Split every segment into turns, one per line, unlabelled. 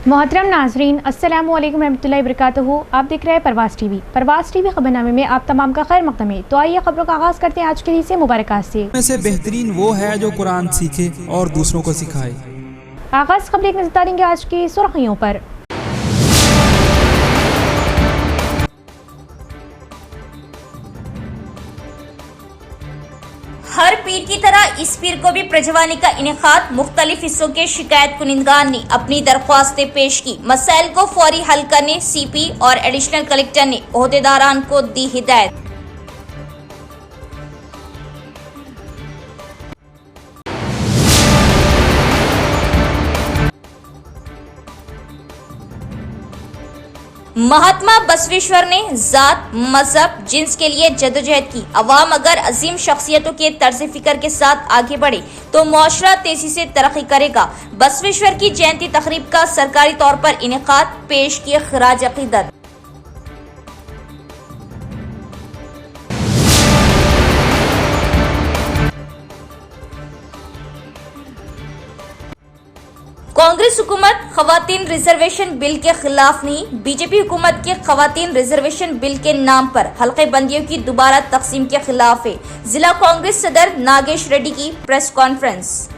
मोहतरम नाजरीन, अस्सलामु अलैकुम रहमतुल्लाहि वबरकातुहू। आप देख रहे हैं परवाज़ टीवी। परवाज़ टीवी खबरनामे में आप तमाम का खैर मक़दम है। तो आइए खबरों का आगाज़ करते हैं आज के लिए से मुबारकात से।
में से बेहतरीन वो है जो कुरान सीखे और दूसरों को सिखाए।
आगाज़ खबर एक नज़र डालेंगे आज की सुर्खियों पर।
हर पीर की तरह इस पीर को भी प्रजवानी का इनेकाद। मुख्तलिफ हिस्सों के शिकायत कुनिंदगान ने अपनी दरख्वास्तें पेश की। मसाइल को फौरी हल करने सीपी और एडिशनल कलेक्टर ने ओहदेदारान को दी हिदायत। महात्मा बसवेश्वर ने जात, मजहब, जिन्स के लिए जदोजहद की। अवाम अगर अजीम शख्सियतों के तर्ज फिक्र के साथ आगे बढ़े तो मुआशरा तेजी से तरक्की करेगा। बसवेश्वर की जयंती तकरीब का सरकारी तौर पर इनेकाद। पेश किए खराज अकीदत। कांग्रेस हुकूमत खवातीन रिजर्वेशन बिल के खिलाफ नहीं। बीजेपी हुकूमत के खवातीन रिजर्वेशन बिल के नाम पर हल्के बंदियों की दोबारा तकसीम के खिलाफ है। जिला कांग्रेस सदर नागेश रेड्डी की प्रेस कॉन्फ्रेंस।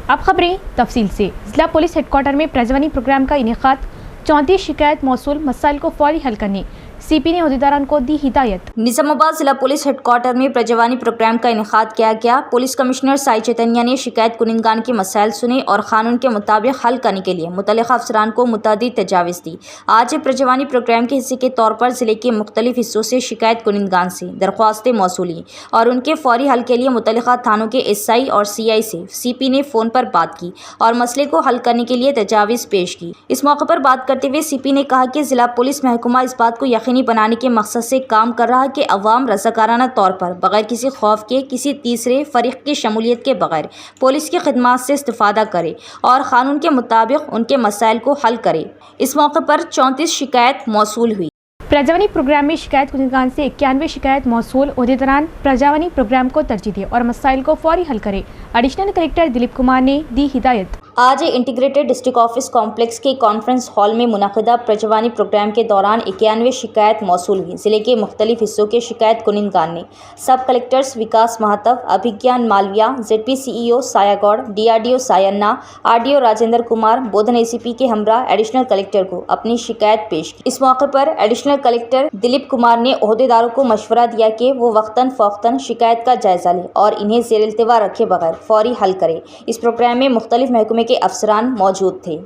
अब खबरें तफसील से। जिला पुलिस हेडक्वार्टर में प्रजवानी प्रोग्राम का इनेकाद। 34 शिकायत मौसूल मसाइल को फौरी हल करने सीपी ने ओहदेदारान को दी हिदायत।
निजामाबाद जिला पुलिस हेडक्वार्टर में प्रजवानी प्रोग्राम का इनेकाद किया गया। पुलिस कमिश्नर साई चैतन्य ने शिकायत कुनिंदगान के मसाइल सुने और कानून के मुताबिक हल करने के लिए मुतल्लिका अफसरान को मुतअद्दिद तजावीज़ दी। आज प्रजवानी प्रोग्राम के हिस्से के तौर पर जिले के मुख्तलिफ हिस्सों से शिकायत कुनिंदगान से दरख्वास्तें मौसूली और उनके फौरी हल के लिए मुतल्लिका थानों के SI और CI से CP ने फ़ोन पर बात की और मसले को हल करने के लिए तजावीज़ पेश की। इस मौके पर बात करते हुए CP ने कहा कि जिला पुलिस महकमा इस बात को यकीनी बनाने के मकसद से काम कर रहा है कि अवाम रज़ाकाराना तौर पर बगैर किसी खौफ के, किसी तीसरे फरीक की शमूलियत के बगैर पुलिस की खिदमात से इस्तिफादा करे और कानून के मुताबिक उनके मसाइल को हल करे। इस मौके पर 34 शिकायत मौसूल हुई।
प्रजावानी प्रोग्राम में शिकायत कुनिंदगान से 91 शिकायत मौसूल। ओहदेदारान प्रजावानी प्रोग्राम को तरजीह दे और मसाइल को फौरी हल करे। एडिशनल कलेक्टर दिलीप कुमार ने दी हिदायत।
आज इंटीग्रेटेड डिस्ट्रिक्ट ऑफिस कॉम्प्लेक्स के कॉन्फ्रेंस हॉल में मुनक़दा प्रजवानी प्रोग्राम के दौरान 91 शिकायत मौसूल हुई। जिले के मुख्तलिफ हिस्सों के शिकायत कुनिंदगान ने सब collectors Vikas Mahatav, Abhigyan Malviya, ZP CEO Sayagoud, DRDO Sayanna, RDO Rajendra Kumar, Bodhan ACP के हमरा एडिशनल कलेक्टर को अपनी शिकायत पेश की। इस मौके पर एडिशनल कलेक्टर दिलीप कुमार ने ओहदेदारों को मशवरा दिया कि वो वक्तन फ़ौक्तन शिकायत का जायजा लें और इन्हें ज़ेर इल्तिवा रखे बगैर फौरी हल करें। इस प्रोग्राम में मुख्तलिफ महकमे के अफसरान मौजूद थे।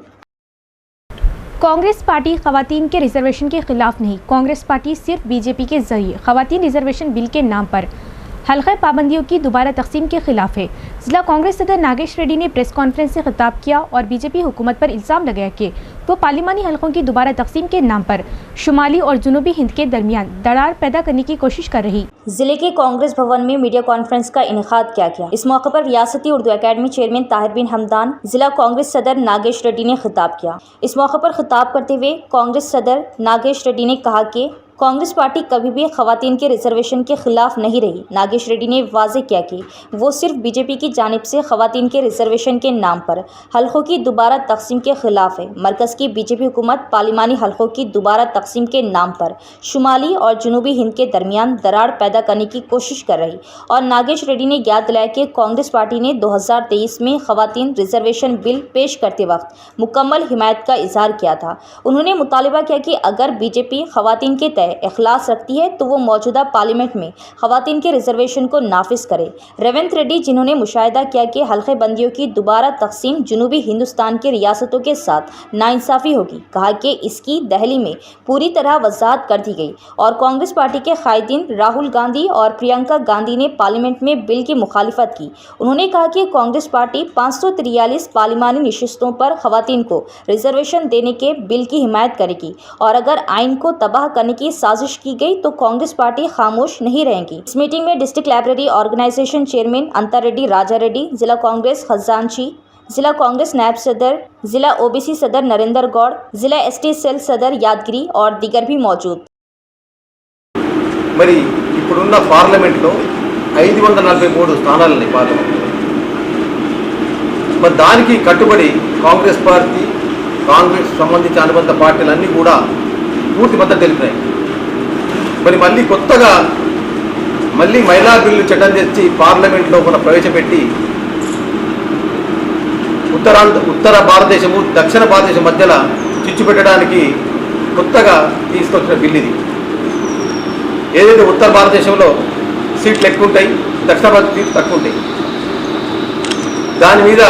कांग्रेस पार्टी खवातीन के रिजर्वेशन के खिलाफ नहीं। कांग्रेस पार्टी सिर्फ BJP के जरिए खवातीन रिजर्वेशन बिल के नाम पर हल्के पाबंदियों की दोबारा तकसीम के खिलाफ है। जिला कांग्रेस सदर नागेश रेड्डी ने प्रेस कॉन्फ्रेंस से खिताब किया और BJP हुकूमत पर इल्ज़ाम लगाया कि वो पार्लिमानी हल्कों की दोबारा तकसीम के नाम पर शुमाली और जनूबी हिंद के दरमियान दरार पैदा करने की कोशिश कर रही।
जिले के कांग्रेस भवन में मीडिया कॉन्फ्रेंस का इनेकाद किया गया। इस मौके पर रियासती उर्दू अकेडमी चेयरमैन ताहिर बिन हमदान, जिला कांग्रेस सदर नागेश रेड्डी ने खिताब किया। इस मौके पर खिताब करते हुए कांग्रेस सदर नागेश रेड्डी ने कहा कि कांग्रेस पार्टी कभी भी खवातीन के रिजर्वेशन के खिलाफ नहीं रही। नागेश रेड्डी ने वाज़ेह किया कि वो सिर्फ BJP की जानिब से खवातीन के रिजर्वेशन के नाम पर हल्कों की दोबारा तकसीम के खिलाफ है। मरकज़ की BJP हुकूमत पार्लिमानी हल्कों की दोबारा तकसीम के नाम पर शुमाली और जनूबी हिंद के दरमियान दरार पैदा करने की कोशिश कर रही। और नागेश रेड्डी ने याद दिलाया कि कांग्रेस पार्टी ने 2023 में खवातीन रिजर्वेशन बिल पेश करते वक्त मुकम्मल हिमायत का इजहार किया था। उन्होंने मुतालबा किया कि अगर BJP खवातीन के इखलास रखती है तो वो मौजूदा पार्लियामेंट में खवातीन के रिजर्वेशन को नाफिज करे। रेवंत रेड्डी, जिन्होंने मुशाहिदा किया कि हल्के बंदियों की दोबारा तकसीम जनूबी हिंदुस्तान के रियासतों के साथ नाइंसाफ़ी होगी, कहा कि इसकी दहली में पूरी तरह वजाहत कर दी गई। और कांग्रेस पार्टी के कायदीन राहुल गांधी और प्रियंका गांधी ने पार्लियामेंट में बिल की मुखालिफत की। उन्होंने कहा कि कांग्रेस पार्टी 543 पार्लिमानी नशिस्तों पर खवातीन को रिजर्वेशन देने के बिल की हिमायत करेगी और अगर आइन को तबाह करने की साजिश की गई तो कांग्रेस पार्टी खामोश नहीं रहेगी। इस मीटिंग में डिस्ट्रिक्ट लाइब्रेरी ऑर्गेनाइजेशन चेयरमैन अंतर रेड्डी राजा रेड्डी, जिला कांग्रेस खजांची, जिला कांग्रेस नायब सदर, जिला OBC सदर नरेंद्र गौड़, जिला ST सेल सदर यादगिरी और दीगर भी मौजूद।
మరి ఇప్పుడున్న పార్లమెంట్లో 543 స్థానాలని పార్లమెంట్. మరి దానికి కట్టుబడి కాంగ్రెస్ పార్టీ, కాంగ్రెస్ సంబంధించిన అనుబంధ పార్టీలన్నీ కూడా పూర్తి మద్దతు తెలిపినాయి. మరి మళ్ళీ కొత్తగా మహిళా బిల్లు చట్టం తెచ్చి పార్లమెంట్లో కూడా ప్రవేశపెట్టి ఉత్తర భారతదేశము దక్షిణ భారతదేశం మధ్యలో చిచ్చు పెట్టడానికి కొత్తగా తీసుకొచ్చిన బిల్లు ఇది. ఏదైతే ఉత్తర భారతదేశంలో సీట్లు ఎక్కువ ఉంటాయి, దక్షిణ భారత సీట్లు తక్కువ ఉంటాయి, దాని మీద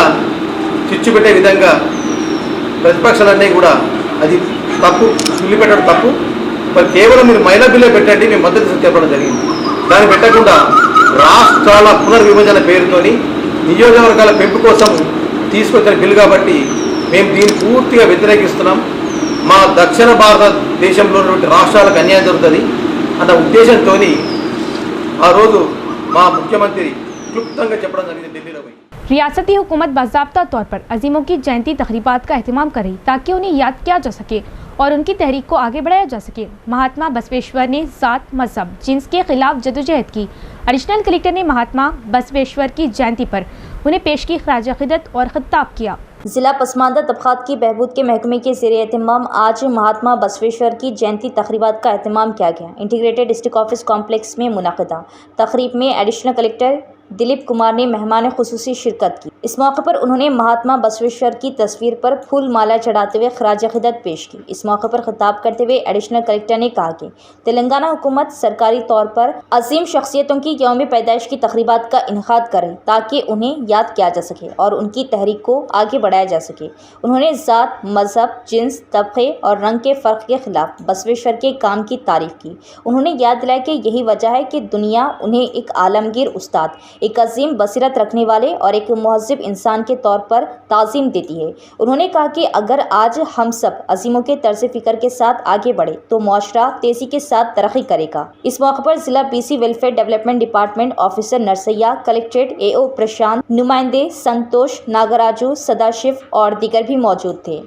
చిచ్చు పెట్టే విధంగా ప్రతిపక్షాలన్నీ కూడా అది తప్పు, బిల్లు పెట్టడం తప్పు, మరి కేవలం మీరు మహిళా బిల్లు పెట్టండి, మేము మద్దతు చెప్పడం జరిగింది. దాన్ని పెట్టకుండా రాష్ట్రాల పునర్విభజన పేరుతోని నియోజకవర్గాల పెంపు కోసం తీసుకొచ్చిన బిల్లు కాబట్టి మేము దీన్ని పూర్తిగా వ్యతిరేకిస్తున్నాం. మా దక్షిణ భారతదేశంలో ఉన్నటువంటి రాష్ట్రాలకు అన్యాయం జరుగుతుంది అన్న ఉద్దేశంతో ఆ రోజు మా ముఖ్యమంత్రి క్లుప్తంగా చెప్పడం జరిగింది ఢిల్లీలో పోయి.
रियासती हुकूमत बाज़ाब्ता तौर पर अजीमों की जयंती तकरीबात का अहतमाम कर रही ताकि उन्हें याद किया जा सके और उनकी तहरीक को आगे बढ़ाया जा सके। महात्मा बसवेश्वर ने ज़ात, मजहब, जिन्स के खिलाफ जदोजहद की। एडिशनल कलेक्टर ने महात्मा बसवेश्वर की जयंती पर उन्हें पेश की खराज अक़ीदत और खिताब किया।
जिला पसमानदा तबक़ात की बहबूद के महकमे के ज़ेरे एहतमाम आज महात्मा बसवेश्वर की जयंती तकरीबात का एहतमाम किया गया। इंटीग्रेटेड डिस्ट्रिक्ट ऑफिस कॉम्प्लेक्स में मुनक़िदा तकरीब में एडिशनल कलेक्टर दिलीप कुमार ने मेहमान खुसूसी शिरकत की। इस मौके पर उन्होंने महात्मा बसवेश्वर की तस्वीर पर फूल माला चढ़ाते हुए खराज अक़ीदत पेश की। इस मौके पर खिताब करते हुए एडिशनल कलेक्टर ने कहा कि तेलंगाना हुकूमत सरकारी तौर पर अजीम शख्सियतों की यौम पैदाइश की तकरीबात का इनेकाद करे ताकि उन्हें याद किया जा सके और उनकी तहरीक को आगे बढ़ाया जा सके। उन्होंने ज़ात, मजहब, जिन्स, तबक़े और रंग के फ़र्क के खिलाफ बसवेश्वर के काम की तारीफ़ की। उन्होंने याद दिलाया कि यही वजह है कि दुनिया उन्हें एक आलमगीर उस्ताद, एक अजीम बसीरत रखने वाले और एक मुहज़्ज़िब इंसान के तौर पर ताज़ीम देती है। उन्होंने कहा कि अगर आज हम सब अजीमों के तर्ज़ फ़िक्र के साथ आगे बढ़े तो मुआशरा तेज़ी के साथ तरक्की करेगा। इस मौके पर ज़िला BC welfare development department officer Narsaiah, collectorate AO Prashant, नुमाइंदे संतोष, नागराजू, सदाशिव और दीगर भी मौजूद थे।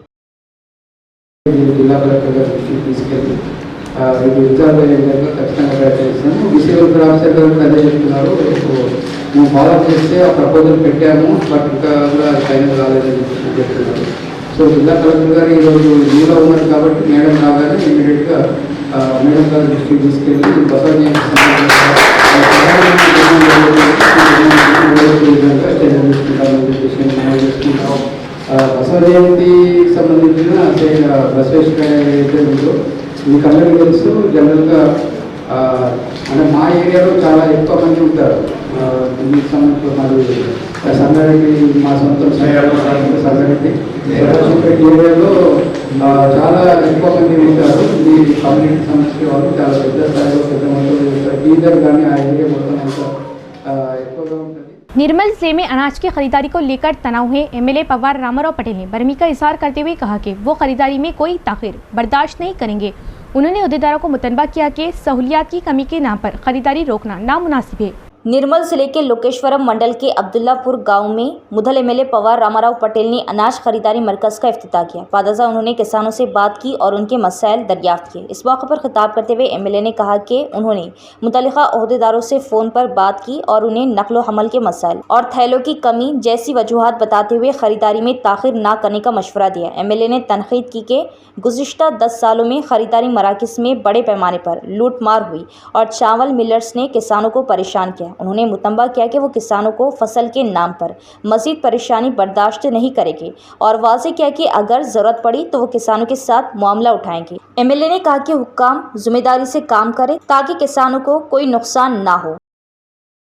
మేము ఫాలో చేస్తే ఆ ప్రపోజల్ పెట్టాము, బట్ ఇంకా కూడా ఫైనల్ కాలేదని చెప్తున్నారు. సో జిల్లా కలెక్టర్ గారు ఈరోజు లీవ్లో ఉన్నారు కాబట్టి మేడం రాగానే ఇమీడియట్గా మేడం గారు దృష్టికి తీసుకెళ్ళి బసవ జయంతి బసవ జయంతికి సంబంధించిన బసవేశ్వర ఏదైతే ఉందో మీకు అందరికీ తెలుసు. జనరల్గా అంటే మా ఏరియాలో చాలా ఎక్కువ మంది ఉంటారు. దీనికి సంబంధించి మరి సంగారెడ్డి, మా సొంత సంగారెడ్డి ఏరియాలో చాలా ఎక్కువ మంది ఉంటారు. ఈ కమ్యూనిటీ సంబంధించిన వాళ్ళు చాలా పెద్ద స్థాయిలో పెద్ద మొత్తంలో ఉంటారు. ఈదర్ కానీ ఆ ఏరియా మొత్తం అంతా ఎక్కువగా ఉంటుంది.
निर्मल जिले में अनाज की खरीदारी को लेकर तनाव है। MLA पवार रामाराव पटेल ने बरमी का इजहार करते हुए कहा कि वो खरीदारी में कोई ताखिर बर्दाश्त नहीं करेंगे। उन्होंने अहदेदारों को मुतनबा किया कि सहूलियात की कमी के नाम पर खरीदारी रोकना नामुनासिब है।
निर्मल जिले के लोकेश्वरम मंडल के अब्दुल्लापुर गांव में मुधल MLA पवार रामाराव पटेल ने अनाज खरीदारी मरकज़ का इफ्तिताह किया। पादजा उन्होंने किसानों से बात की और उनके मसाइल दरियाफ्त किए। इस मौके पर खिताब करते हुए MLA ने कहा कि उन्होंने मुतल्लिका अहदेदारों से फ़ोन पर बात की और उन्हें नकलो हमल के मसाइल और थैलों की कमी जैसी वजूहात बताते हुए खरीदारी में ताखिर ना करने का मशवरा दिया। MLA ने तनकीद की कि गुज़िश्ता 10 सालों में खरीदारी मराकज़ में बड़े पैमाने पर लूट मार हुई और चावल मिलर्स ने किसानों को परेशान किया। उन्होंने मुतंबा किया कि वो किसानों को फसल के नाम पर मज़ीद परेशानी बर्दाश्त नहीं करेंगे और वाज़ेह किया कि अगर ज़रूरत पड़ी तो वो किसानों के साथ मामला उठाएंगे। MLA ने कहा कि हुक्काम जिम्मेदारी से काम करें ताकि किसानों को कोई नुकसान ना हो।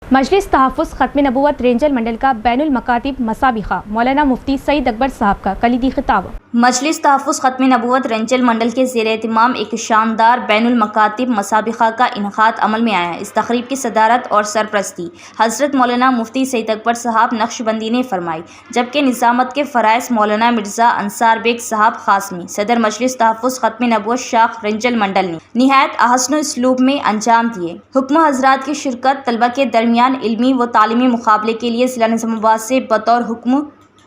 मजलिस तहफ़्फ़ुज़ ख़त्म नबूवत रेंजल मंडल का बैनुल मकातिब मसाबिक़ा मौलाना मुफ्ती सईद अकबर साहब का कलीदी खिताब। मजलिस तहफ़्फ़ुज़ ख़त्म नबूवत रेंजल मंडल के ज़ेर एहतमाम एक शानदार बैनुल मकातिब मसाबिक़ा का इनेकाद अमल में आया। इस तक़रीब की सदारत और सरपरस्ती हज़रत मौलाना मुफ्ती सईद अकबर साहब नक्शबंदी ने फरमाई, जबकि निज़ामत के फ़राइज़ मौलाना मिर्ज़ा अंसार बेग साहब ख़ासमी सदर मजलिस तहफ़्फ़ुज़ ख़त्म नबूवत शाख रेंजल मंडल ने निहायत अहसन उसलूब में अंजाम दिए। हुक्म हज़रात की शिरकत तलबा के दरमियान इल्मी व तालीमी मुकाबले के लिए ज़िला निज़ामाबाद से बतौर हुक्म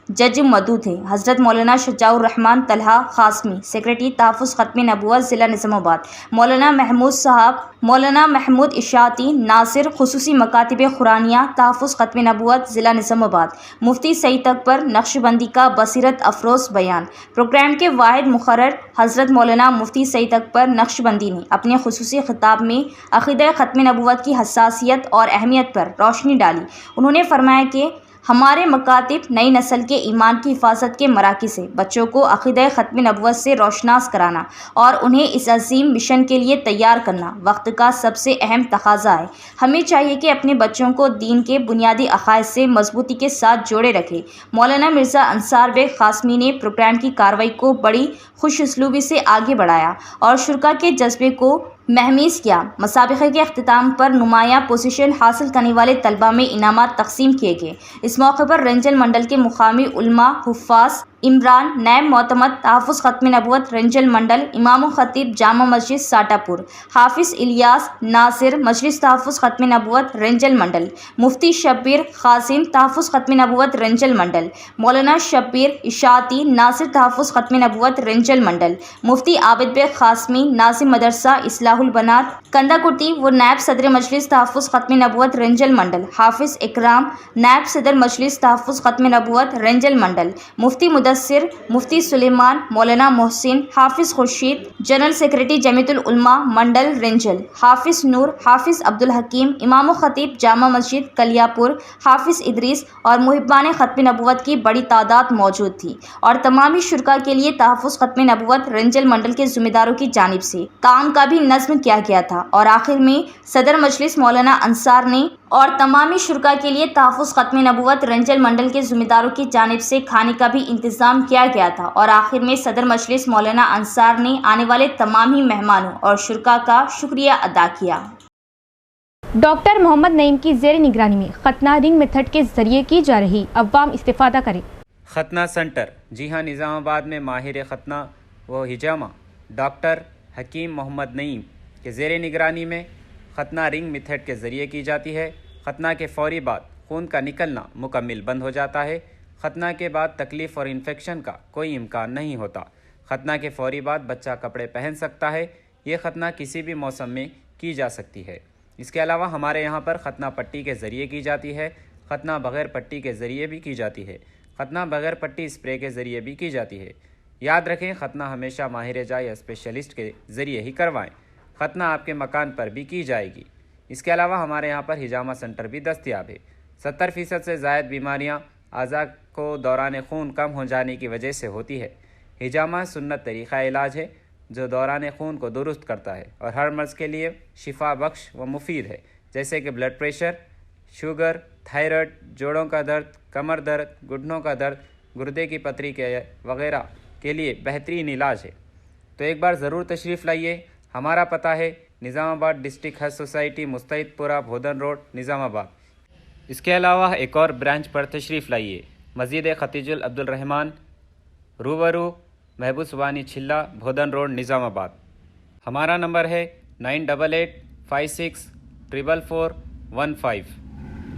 जज मौजूद थे। हज़रत मौलाना शजाउर रहमान तलहा क़ासमी, सेक्रेटरी तहफ़्फ़ुज़ ख़त्म नबूवत ज़िला निज़ामाबाद, मौलाना महमूद साहब, मौलाना महमूद इशाती नासिर खुसूसी मकातिब क़ुरानिया तहफ़्फ़ुज़ ख़त्म नबूवत ज़िला निज़ामाबाद, मुफ्ती सईद अकबर नक्शबंदी का बसीरत अफरोज़ बयान। प्रोग्राम के वाहिद मुक़र्रर हज़रत मौलाना मुफ्ती सईद अकबर नक्शबंदी ने अपने खुसूसी ख़िताब में अक़ीदा ख़त्म नबूवत की हसासियत और अहमियत पर रोशनी डाली। उन्होंने फरमाया कि हमारे मकातिब नई नस्ल के ईमान की हिफाजत के मराकज़ से बच्चों को अक़ीदा ख़त्म नबूवत से रोशनास कराना और उन्हें इस अजीम मिशन के लिए तैयार करना वक्त का सबसे अहम तकाज़ा है। हमें चाहिए कि अपने बच्चों को दीन के बुनियादी अक़ाइद से मजबूती के साथ जोड़े रखें। मौलाना मिर्ज़ा अंसार बेग क़ासमी ने प्रोग्राम की कार्रवाई को बड़ी खुश उसलूबी से आगे बढ़ाया और शुरा के जज्बे को महमीज़ किया। मुसाबक़े के अख्तिताम पर नुमाया पोजीशन हासिल करने वाले तलबा में इनामात तकसीम किए गए। इस मौके पर रंजल मंडल के मुकामी उलमा, हुफ़्फ़ाज़, इमरान नायब मोतमद तहफ़्फ़ुज़ ख़त्म नबूवत रंजल मंडल, इमाम ख़तीब जामा मस्जिद साटापुर, हाफिज़ इलियास नासिर मजलिस तहफ़्फ़ुज़ ख़त्म नबूवत रंजल मंडल, मुफ्ती शब्बीर क़ासिम तहफ़्फ़ुज़ ख़त्म नबूवत रंजल मंडल, मौलाना शब्बीर इशाती नासिर तहफ़्फ़ुज़ ख़त्म नबूवत रंजल मंडल, मुफ्ती आबिद बेग क़ासमी नासिर मदरसा इस्लाहुल बनात कंदाकुर्ती व नायब सदर मजलिस तहफ़्फ़ुज़ ख़त्म नबूवत रंजल मंडल, हाफिज़ इकराम नायब सदर मजलिस तहफ़्फ़ुज़ ख़त्म नबूवत रंजल मंडल, मुफ्ती मुदस्सिर, मुफ्ती सुलेमान, मौलाना मोहसिन, हाफिज़ खुर्शीद, जनरल सेक्रेटरी जमीयतुल उलमा मंडल रंजल, हाफिज़ नूर, हाफिज़ अब्दुल हकीम, इमाम ख़तीब जामा मस्जिद कलियापुर, हाफिज़ इदरीस और मुहिब्बान ख़त्म नबूवत की बड़ी तादाद मौजूद थी और तमामी शुरा के लिए तहफ़्फ़ुज़ ख़त्म नबूवत रंजल मंडल के ज़िम्मेदारों की जानिब से काम का भी नज़्म किया गया था और आखिर में सदर मजलिस मौलाना अंसार ने और तमामी शुरा के लिए तहफ़्फ़ुज़ ख़त्म नबूवत रंजल मंडल के ज़िम्मेदारों की जानिब से खाने का भी इंतज़ाम किया गया था और आखिर में सदर मजलिस मौलाना अंसार ने आने वाले तमाम ही मेहमानों और शुरा का शुक्रिया अदा किया।
डॉक्टर मोहम्मद नईम की ज़ेर निगरानी में खतना रिंग मेथड के ज़रिए की जा रही अवाम इस्तिफ़ादा करें।
खतना सेंटर, जी हाँ, निज़ामाबाद में माहिर खतना व हिजामा डॉक्टर हकीम मोहम्मद नईम के ज़ेर निगरानी में खतना रिंग मेथड के ज़रिए की जाती है। खतना के फ़ौरी बाद खून का निकलना मुकम्मल बंद हो जाता है। खतना के बाद तकलीफ़ और इन्फेक्शन का कोई इम्कान नहीं होता। खतना के फ़ौरी बाद बच्चा कपड़े पहन सकता है। ये खतना किसी भी मौसम में की जा सकती है। इसके अलावा हमारे यहाँ पर खतना पट्टी के ज़रिए की जाती है। खतना बग़ैर पट्टी के ज़रिए भी की जाती है। खतना बग़ैर पट्टी स्प्रे के ज़रिए भी की जाती है। याद रखें, खतना हमेशा माहिर जा या स्पेशलिस्ट के ज़रिए ही करवाएं। खतना आपके मकान पर भी की जाएगी। इसके अलावा हमारे यहाँ पर हिजामा सेंटर भी दस्तयाब है। 70% से ज़ायद बीमारियाँ आज़ा को दौरान खून कम हो जाने की वजह से होती है। हिजामा सुन्नत तरीक़ा इलाज है जो दौरान खून को दुरुस्त करता है और हर मर्ज़ के लिए शिफा बख्श व मुफीद है, जैसे कि ब्लड प्रेशर, शुगर, थायराइड, जोड़ों का दर्द, कमर दर्द, घुटनों का दर्द, गुर्दे की पथरी के वगैरह के लिए बेहतरीन इलाज है। तो एक बार ज़रूर तशरीफ़ लाइए। हमारा पता है निज़ामाबाद डिस्ट्रिक्ट हज सोसाइटी, मुस्तैदपुरा, भोदन रोड, निज़ामाबाद। इसके अलावा एक और ब्रांच पर तशरीफ़ लाइए, मस्जिद खतीजुल अब्दुल रहमान, रूबरू महबूब सुबानी छिल्ला, भोदन रोड, निज़ामाबाद। हमारा नंबर है 9886444415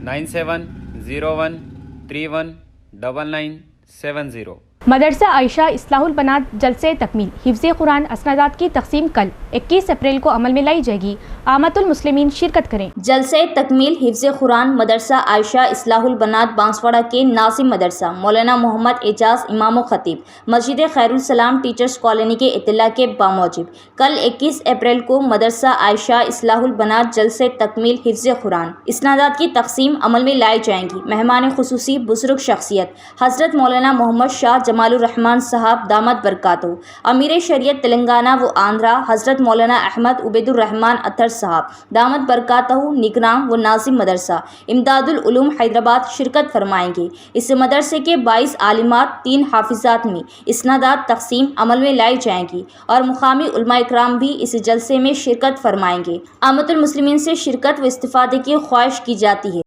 9701319970।
मदरसा आयशा इस्लाहुल बनात जलसे तकमील हिफ्ज़े कुरान असनादात की तकसीम कल 21 अप्रैल को अमल में लाई जाएगी। आमतुल मुस्लिमीन शिरकत करें।
जलसे तकमील हिफ्ज़े कुरान मदरसा आयशा इस्लाहुल बनात बांसवाड़ा के नासिम मदरसा मौलाना मोहम्मद एजाज इमाम खतीब मस्जिद खैरुल सलाम टीचर्स कॉलोनी के इत्तला के बामौजिब कल 21 अप्रैल को मदरसा आयशा इस्लाहुल बनात जलसे तकमील हिफ्ज़े कुरान इसनादात की तकसीम अमल में लाई जाएंगी। मेहमान खुसूसी बुजुर्ग शख्सियत हज़रत मौलाना मोहम्मद शाह जमालुर रहमान साहब दामद बरकातहू, अमीर शरीयत तेलंगाना व आंध्रा हज़रत मौलाना अहमद उबैदुर रहमान अतर साहब दामद बरकातहू, निगरान व नाजिम मदरसा इमदादुल उलूम हैदराबाद शिरकत फरमाएंगे। इस मदरसे के 22 आलिमात 3 हाफिजात में इसनादात तकसीम अमल में लाई जाएंगी और मुकामी उलमा इकराम भी इस जलसे में शिरकत फरमाएंगे। आमतुल मुस्लिमीन से शिरकत व इस्तिफादे की ख्वाहिश की जाती है।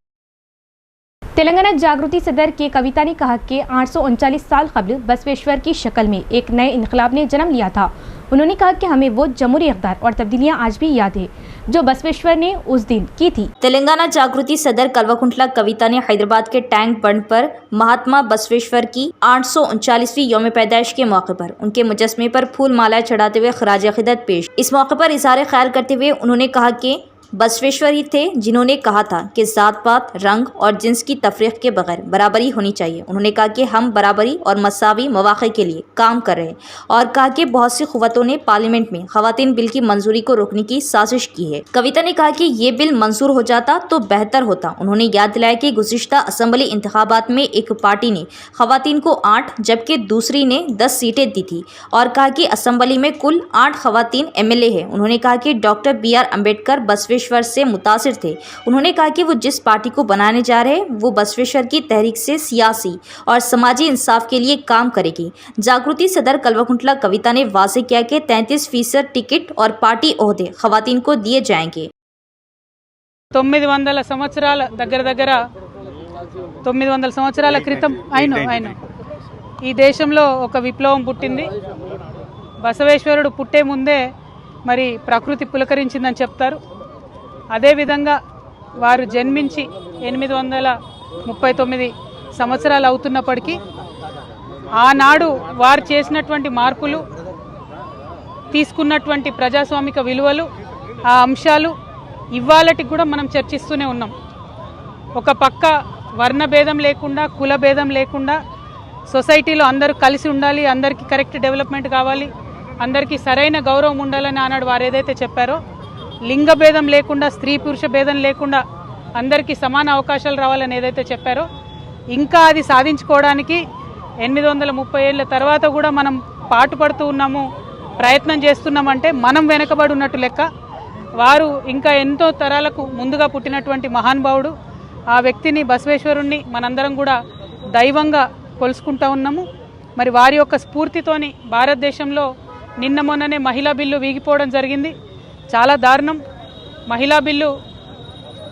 तेलंगाना जागृति सदर के कविता ने कहा कि 839 साल कबल बसवेश्वर की शक्ल में एक नए इनकलाब ने जन्म लिया था। उन्होंने कहा कि हमें वो जमहूरी इक़्तिदार और तब्दीलियां आज भी याद है जो बसवेश्वर ने उस दिन की थी।
तेलंगाना जागृति सदर कल्वकुंटला कविता ने हैदराबाद के टैंक बंड पर महात्मा बसवेश्वर की 839वीं यौम पैदाइश के मौके पर उनके मुजस्मे पर फूल मालाएं चढ़ाते हुए खराज अक़ीदत पेश। इस मौके पर इज़हार ख्याल करते हुए उन्होंने कहा कि बसवेश्वर ही थे जिन्होंने कहा था कि ज़ात पात, रंग और जिन्स की तफरीक के बगैर बराबरी होनी चाहिए। उन्होंने कहा कि हम बराबरी और मसावी मौक़े के लिए काम कर रहे हैं और कहा कि बहुत सी क़ुव्वतों ने पार्लियामेंट में ख़वातीन बिल की मंजूरी को रोकने की साजिश की है। कविता ने कहा कि ये बिल मंजूर हो जाता तो बेहतर होता। उन्होंने याद दिलाया कि गुज़िश्ता असम्बली इंतखाबात में एक पार्टी ने ख़वातीन को 8 जबकि दूसरी ने 10 सीटें दी थी और कहा कि असम्बली में कुल 8 ख़वातीन MLA हैं। उन्होंने कहा कि डॉक्टर BR अम्बेडकर बसवेश्वर से मुतासिर थे। उन्होंने कहा कि वो जिस पार्टी को बनाने जा रहे हैं वो बसवेश्वर की तहरीक से सियासी और समाजी इंसाफ के लिए काम करेगी। जागृति सदर कल्वकुंटला कविता ने वाज़ेह किया कि 33% टिकट और पार्टी ओहदे ख़वातीन को दिए जाएंगे।
900 సంవత్సరాల దగ్గర 900 సంవత్సరాల క్రితం అయిన ఈ దేశంలో ఒక విప్లవం పుట్టింది. బసవేశ్వరుడు పుట్టే ముందే మరి ప్రకృతి పులకరించిందని చెప్తారు. అదేవిధంగా వారు జన్మించి 839 సంవత్సరాలు అవుతున్నప్పటికీ ఆనాడు వారు చేసినటువంటి మార్పులు, తీసుకున్నటువంటి ప్రజాస్వామిక విలువలు, ఆ అంశాలు ఇవాళటికి కూడా మనం చర్చిస్తూనే ఉన్నాం. ఒక పక్క వర్ణ భేదం లేకుండా, కుల భేదం లేకుండా సొసైటీలో అందరూ కలిసి ఉండాలి, అందరికీ కరెక్ట్ డెవలప్మెంట్ కావాలి, అందరికీ సరైన గౌరవం ఉండాలని ఆనాడు వారు ఏదైతే చెప్పారో, లింగ భేదం లేకుండా, స్త్రీ పురుష భేదం లేకుండా అందరికీ సమాన అవకాశాలు రావాలని ఏదైతే చెప్పారో, ఇంకా అది సాధించుకోవడానికి 830 ఏళ్ళ తర్వాత కూడా మనం పాటుపడుతూ ఉన్నాము, ప్రయత్నం చేస్తున్నామంటే మనం వెనకబడి ఉన్నట్టు లెక్క. వారు ఇంకా ఎంతో తరాలకు ముందుగా పుట్టినటువంటి మహానుభావుడు. ఆ వ్యక్తిని, బసవేశ్వరుణ్ణి మనందరం కూడా దైవంగా కొలుసుకుంటూ ఉన్నాము. మరి వారి యొక్క స్ఫూర్తితోని భారతదేశంలో నిన్న మొన్ననే మహిళా బిల్లు వీగిపోవడం జరిగింది. చాలా దారుణం. మహిళా బిల్లు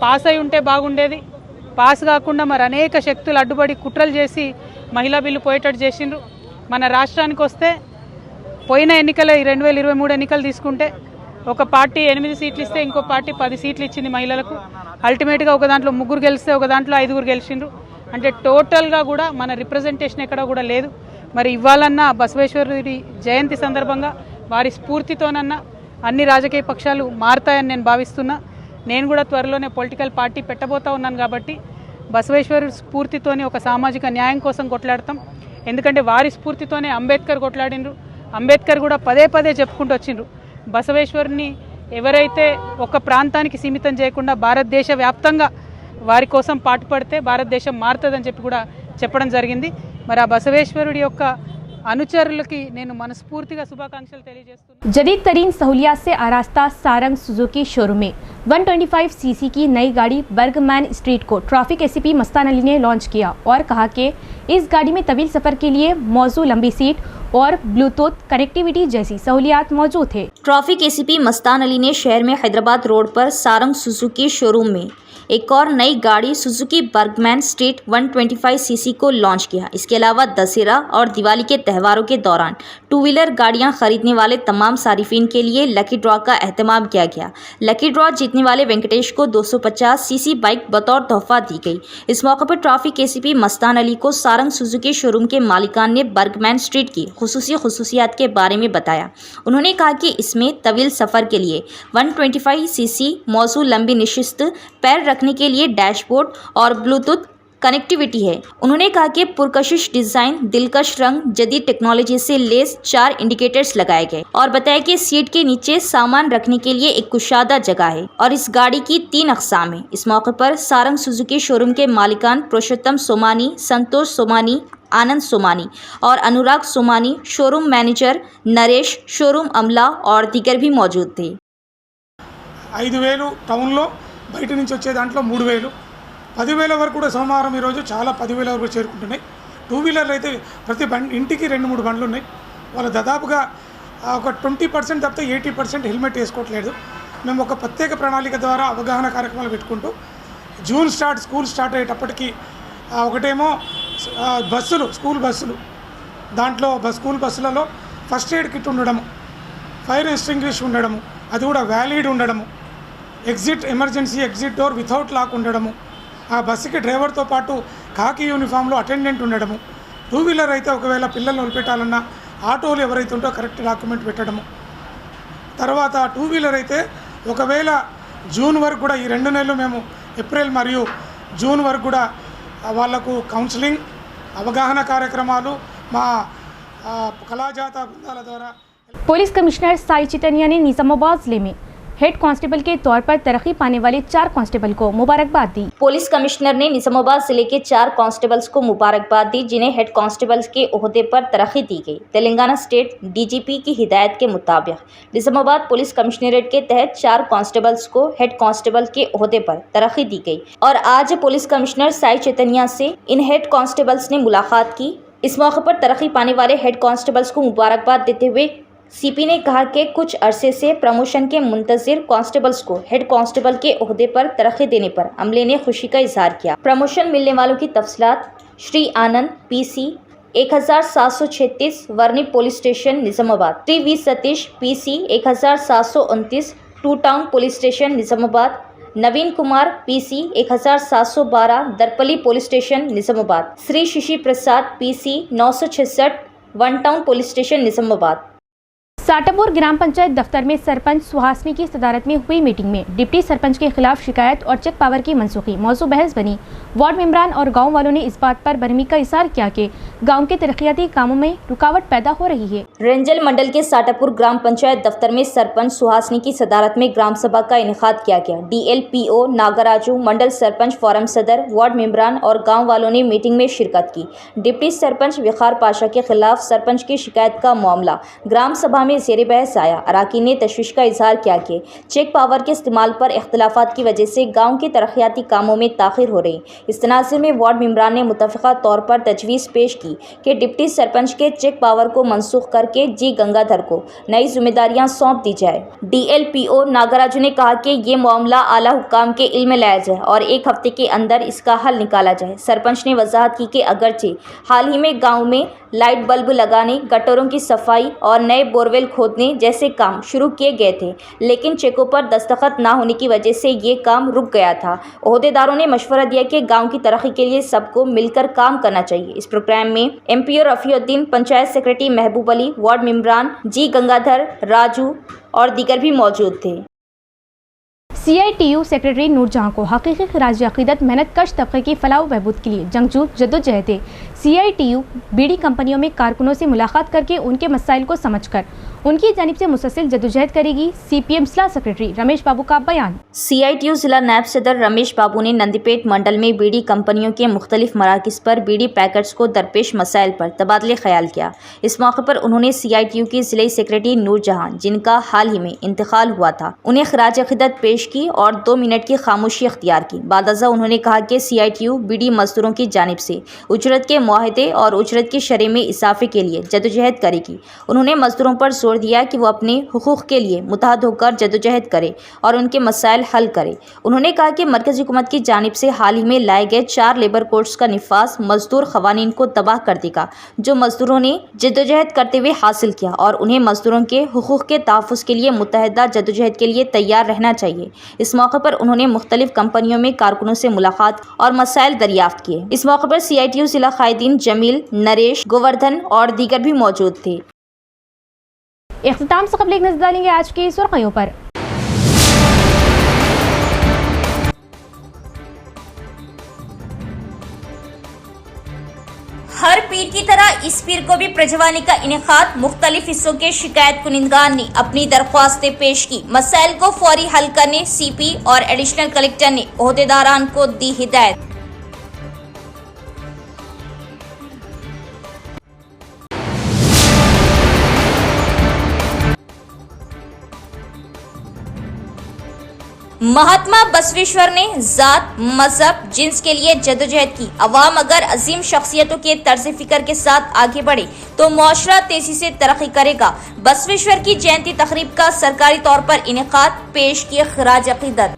పాస్ అయి ఉంటే బాగుండేది. పాస్ కాకుండా మరి అనేక శక్తులు అడ్డుపడి కుట్రలు చేసి మహిళా బిల్లు పోయేటట్టు చేసిండ్రు. మన రాష్ట్రానికి వస్తే పోయిన ఎన్నికలు 2023 ఎన్నికలు తీసుకుంటే ఒక పార్టీ 8 సీట్లు ఇస్తే ఇంకో పార్టీ 10 సీట్లు ఇచ్చింది మహిళలకు. అల్టిమేట్గా ఒక దాంట్లో 3 గెలిస్తే ఒక దాంట్లో 5 గెలిచిండ్రు. అంటే టోటల్గా కూడా మన రిప్రజెంటేషన్ ఎక్కడ కూడా లేదు. మరి ఇవ్వాలన్నా బసవేశ్వరుడి జయంతి సందర్భంగా వారి స్ఫూర్తితోనన్నా అన్ని రాజకీయ పక్షాలు మారుతాయని నేను భావిస్తున్నా. నేను కూడా త్వరలోనే పొలిటికల్ పార్టీ పెట్టబోతా ఉన్నాను కాబట్టి బసవేశ్వరుడి స్ఫూర్తితోనే ఒక సామాజిక న్యాయం కోసం కొట్లాడతాం. ఎందుకంటే వారి స్ఫూర్తితోనే అంబేద్కర్ కొట్లాడిండ్రు. అంబేద్కర్ కూడా పదే పదే చెప్పుకుంటూ వచ్చిండ్రు, బసవేశ్వరుని ఎవరైతే ఒక ప్రాంతానికి సీమితం చేయకుండా భారతదేశ వ్యాప్తంగా వారి కోసం పాటుపడితే భారతదేశం మారుతుందని చెప్పి కూడా చెప్పడం జరిగింది. మరి ఆ బసవేశ్వరుడి యొక్క అనుచరులకి నేను మనస్ఫూర్తిగా శుభాకాంక్షలు తెలియజేస్తున్నాను.
जदीद तरीन सहूलियात से आरास्ता सारंग सुजुकी शोरूम में 125 सीसी की नई गाड़ी बर्गमैन स्ट्रीट को ट्रैफिक ACP मस्तान अली ने लॉन्च किया और कहा कि इस गाड़ी में तवील सफ़र के लिए मौजूद लंबी सीट और ब्लूटूथ कनेक्टिविटी जैसी सहूलियात मौजूद है।
ट्रैफिक ACP मस्तान अली ने शहर में हैदराबाद रोड पर सारंग सुजुकी शोरूम में एक और नई गाड़ी सुजुकी बर्गमैन स्ट्रीट 125 सीसी को लॉन्च किया। इसके अलावा दशहरा और दिवाली के त्योहारों के दौरान 2 व्हीलर गाड़ियां खरीदने वाले तमाम सारिफिन के लिए लकी ड्रॉ का एहतमाम किया गया। लकी ड्रॉ जीतने वाले वेंकटेश को 250 सीसी बाइक बतौर तोहफा दी गई। इस मौके पर ट्रैफिक ACP मस्तान अली को सारंग सुजुकी शोरूम के मालिकान ने बर्गमैन स्ट्रीट की खसूसियात के बारे में बताया। उन्होंने कहा कि इसमें तवील सफ़र के लिए 125 सीसी मौजूद लंबी नशिस्त, पैर रखने के लिए डैशबोर्ड और ब्लूटूथ कनेक्टिविटी है। उन्होंने कहा कि पुरकशिश डिज़ाइन, दिलकश रंग, जदीद टेक्नोलॉजी से लेस 4 इंडिकेटर्स लगाए गए और बताया कि सीट के नीचे सामान रखने के लिए एक कुशादा जगह है और इस गाड़ी की 3 अक़साम है। इस मौके पर सारंग सुजुकी शोरूम के मालिकान पुरुषोत्तम सोमानी, संतोष सोमानी, आनंद सोमानी और Anurag Somani, showroom manager Naresh, showroom अमला और दीगर भी मौजूद थे।
5,000 టౌన్లో బయట నుంచి వచ్చే దాంట్లో 3,000, 10,000 వరకు కూడా సోమవారం ఈరోజు చాలా 10,000 వరకు చేరుకుంటున్నాయి. 2 వీలర్లు అయితే ప్రతి ఇంటికి 2-3 బండ్లు ఉన్నాయి. వాళ్ళు దాదాపుగా ఒక 20% తప్పితే 80% హెల్మెట్ వేసుకోవట్లేదు. మేము ఒక ప్రత్యేక ప్రణాళిక ద్వారా అవగాహన కార్యక్రమాలు పెట్టుకుంటూ జూన్ స్కూల్ స్టార్ట్ అయ్యేటప్పటికి ఒకటేమో బస్సులు, స్కూల్ బస్సులు, దాంట్లో స్కూల్ బస్సులలో ఫస్ట్ ఎయిడ్ కిట్ ఉండడము, ఫైర్ ఎక్స్టింగ్విష్ ఉండడము, అది కూడా వ్యాలిడ్ ఉండడము, emergency exit door without lock ఉండడము, ఆ బస్సుకి డ్రైవర్తో పాటు కాకి యూనిఫామ్లో అటెండెంట్ ఉండడము, టూ వీలర్ అయితే ఒకవేళ పిల్లల్ని వదిలిపెట్టాలన్నా ఆటోలు ఎవరైతే ఉంటో కరెక్ట్ డాక్యుమెంట్ పెట్టడము, తర్వాత టూ వీలర్ అయితే ఒకవేళ జూన్ వరకు కూడా ఈ 2 నెలలు మేము ఏప్రిల్ మరియు జూన్ వరకు కూడా వాళ్లకు కౌన్సిలింగ్ అవగాహన కార్యక్రమాలు మా కళాజాత బృందాల ద్వారా।
पुलिस कमिश्नर साई चितनिया ने निजामाबाद जिले में हेड कांस्टेबल के तौर पर तरक्की पाने वाले 4 कांस्टेबल को मुबारकबाद दी।
पुलिस कमिश्नर ने निजामाबाद जिले के 4 कांस्टेबल्स को मुबारकबाद दी, जिन्हें हेड कांस्टेबल्स के ओहदे पर तरक्की दी गई। तेलंगाना स्टेट डीजीपी की हिदायत के मुताबिक निजामाबाद पुलिस कमिश्नरेट के तहत 4 कांस्टेबल्स को हेड कांस्टेबल के ओहदे पर तरक्की दी गई और आज पुलिस कमिश्नर साई चितनिया से इन हेड कांस्टेबल्स ने मुलाकात की। इस मौके पर तरक्की पाने वाले हेड कांस्टेबल्स को मुबारकबाद देते हुए सीपी ने कहा कि कुछ अरसे से प्रमोशन के मुंतजिर कांस्टेबल्स को हेड कांस्टेबल के ओहदे पर तरक्की देने पर अमले ने खुशी का इजहार किया। प्रमोशन मिलने वालों की तफसीलात Shri Anand PC 1736 Varni police station Nizamabad, Shri V Satish PC 1729 two town police station Nizamabad, Naveen Kumar PC 1712 Darpalli police station Nizamabad, Shri Shishi Prasad PC 966 one town police station Nizamabad.
Satapur ग्राम पंचायत दफ्तर में सरपंच सुहासनी की सदारत में हुई मीटिंग में डिप्टी सरपंच के खिलाफ शिकायत और चेक पावर की मनसूखी मौजू बहस बनी। वार्ड मेंबरान और गांव वालों ने इस बात पर बरहमी का इजहार किया कि गांव के तरक्याती कामों में रुकावट पैदा हो रही है।
रेंजल मंडल के साटापुर ग्राम पंचायत दफ्तर में सरपंच सुहासनी की सदारत में ग्राम सभा का इनेकाद किया गया। DLPO नागराजू, मंडल सरपंच, फोरम सदर, वार्ड मेंबरान और गाँव वालों ने मीटिंग में शिरकत की। डिप्टी सरपंच विखार पाशा के खिलाफ सरपंच की शिकायत का मामला ग्राम सभा में ज़ेर बहस आया। अराकीन ने तशवीश का इजहार किया कि चेक पावर के इस्तेमाल पर इख्तलाफात की वजह से गाँव के तरक्याती कामों में ताख़िर हो रही। इस तनाज़ुर में वार्ड मेंबरान ने मुतफ़िक़ा तौर पर तजवीज़ पेश की कि डिप्टी सरपंच के चेक पावर को मनसूख करके जी गंगाधर को नई जिम्मेदारियां सौंप दी जाए। DLPO नागराजू ने कहा कि ये मामला आला हुक्काम के इल्म में लाया जाए और 1 हफ्ते के अंदर इसका हल निकाला जाए। सरपंच ने वजाहत की कि अगरचे हाल ही में गाँव में लाइट बल्ब लगाने, गटरों की सफाई और नए बोरवेल खोदने जैसे काम शुरू किए गए थे, लेकिन चेकों पर दस्तखत ना होने की वजह से ये काम रुक गया था। ओहदेदारों ने मशवरा दिया कि गांव की तरक्की के लिए सबको मिलकर काम करना चाहिए। इस प्रोग्राम में MPO रफ़ीउद्दीन, पंचायत सेक्रेटरी महबूब अली, वार्ड मेंबरान जी गंगाधर, राजू और दीगर भी मौजूद थे।
CITU सेक्रेटरी नूरजहां को हकीकी खिराज अक़ीदत मेहनत कश तबके की फलाह बहबूद के लिए जंगजू जद्दोजहद है। CITU बीड़ी कंपनियों में कारकुनों से मुलाकात करके उनके मसाइल को समझकर उनकी जानिब से मुसलसल जद्दोजहद करेगी। CPM जिला सेक्रेटरी रमेश बाबू का बयान।
CITU जिला नायब सदर रमेश बाबू ने नंदीपेट मंडल में बीड़ी कंपनियों के मुख्तलिफ मराकिज़ पर बीड़ी पैकेट्स को दरपेश मसाइल पर तबादले ख्याल किया। इस मौके पर उन्होंने CITU की जिले सेक्रेटरी नूरजहां, जिनका हाल ही में इंतकाल हुआ था, उन्हें खिराज अक़ीदत पेश की और 2 मिनट की खामोशी अख्तियार की। बादअज़ा उन्होंने कहा कि CITU बीड़ी मजदूरों की जानिब से उजरत के मुआहदे और उजरत की शरह में इजाफे के लिए जदोजहद करेगी। उन्होंने मजदूरों पर जोर दिया कि वो अपने हुकूक़ के लिए मुत्तहद होकर जदोजहद करे और उनके मसाइल हल करे। उन्होंने कहा कि मरकज़ी हुकूमत की जानिब से हाल ही में लाए गए 4 लेबर कोड्स का निफाज मजदूर ख़वानीन को तबाह कर देगा, जो मजदूरों ने जदोजहद करते हुए हासिल किया, और उन्हें मजदूरों के हुकूक़ के तहफ़्फ़ुज़ के लिए मुत्तहदा जदोजहद के लिए तैयार रहना चाहिए। इस मौके पर उन्होंने मुख्तलिफ कंपनियों में कारकुनों से मुलाकात और मसाइल दरियाफ्त किए। इस मौके पर CITU जिला कायदीन जमील, नरेश, गोवर्धन और दीगर भी मौजूद थे।
इख्तिताम से कबल एक नज़र डालेंगे आज की सुर्खियों पर।
हर पीर की तरह इस पीर को भी प्रजवानी का इनेकाद। मुख्तलिफ हिस्सों के शिकायत कुनिंदगान ने अपनी दरख्वास्तें पेश की। मसाइल को फौरी हल करने CP और एडिशनल कलेक्टर ने ओहदेदारान को दी हिदायत। महात्मा बसवेश्वर ने जात, मजहब, जिन्स के लिए जदोजहद की। अवाम अगर अजीम शख्सियतों के तर्ज फिक्र के साथ आगे बढ़े तो मुआशरा तेजी से तरक्की करेगा। बसवेश्वर की जयंती तकरीब का सरकारी तौर पर इनेकाद, पेश किए खिराज अक़ीदत।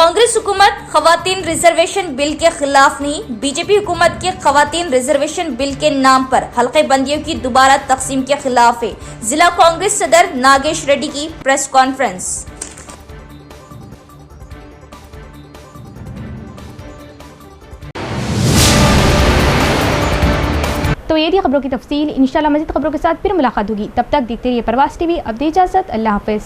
कांग्रेस हुकूमत खवातीन रिजर्वेशन बिल के खिलाफ नहीं, बीजेपी हुकूमत के खवातीन रिजर्वेशन बिल के नाम पर हल्के बंदियों की दोबारा तकसीम के खिलाफ है। जिला कांग्रेस सदर नागेश रेड्डी की प्रेस कॉन्फ्रेंस।
तो ये थी खबरों की तफसील। इंशाल्लाह मज़ीद खबरों के साथ फिर मुलाकात होगी। तब तक देखते रहिए प्रवास टीवी। अब दी इजाज़त, अल्लाह हाफ़िज़।